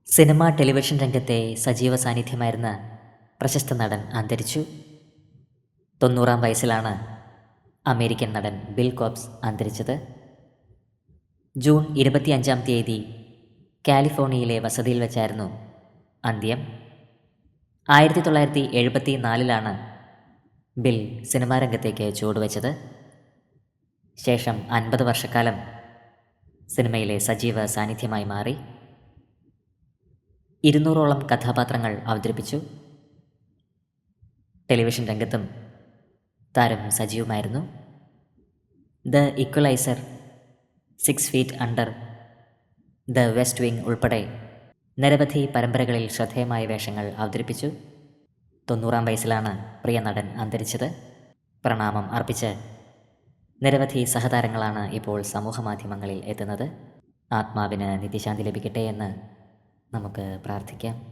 Cinema, television രംഗത്തെ സജീവ സാന്നിധ്യമായിരുന്ന പ്രശസ്ത നടൻ അന്തരിച്ചു. 90-ാം വയസ്സിലാണ് അമേരിക്കൻ നടൻ ബിൽ കോബ്സ് അന്തരിച്ചത്. ജൂൺ 25-ാം തീയതി കാലിഫോർണിയയിലെ വസതിയിൽ വെച്ചായിരുന്നു അന്ത്യം. 1974-ലാണ് ബിൽ സിനിമാ രംഗത്തേക്ക് ചുവടുവെച്ചത്. ശേഷം 50 വർഷക്കാലം സിനിമയിലെ സജീവ സാന്നിധ്യമായി മാറി. 200ഓളം കഥാപാത്രങ്ങൾ അവതരിപ്പിച്ചു. ടെലിവിഷൻ രംഗത്തും താരം സജീവമായിരുന്നു. The equaliser, 6 feet under, the west wing ഉൾപ്പെടെ നിരവധി പരമ്പരകളിൽ ശ്രദ്ധേയമായ വേഷങ്ങൾ അവതരിപ്പിച്ചു. 90-ാം വയസ്സിലാണ് പ്രിയ നടൻ അന്തരിച്ചത്. പ്രണാമം അർപ്പിച്ച് നിരവധി സഹതാരങ്ങളാണ് ഇപ്പോൾ സമൂഹമാധ്യമങ്ങളിൽ എത്തുന്നത്. ആത്മാവിന് നിത്യശാന്തി ലഭിക്കട്ടെ എന്ന് നമുക്ക് പ്രാർത്ഥിക്കാം.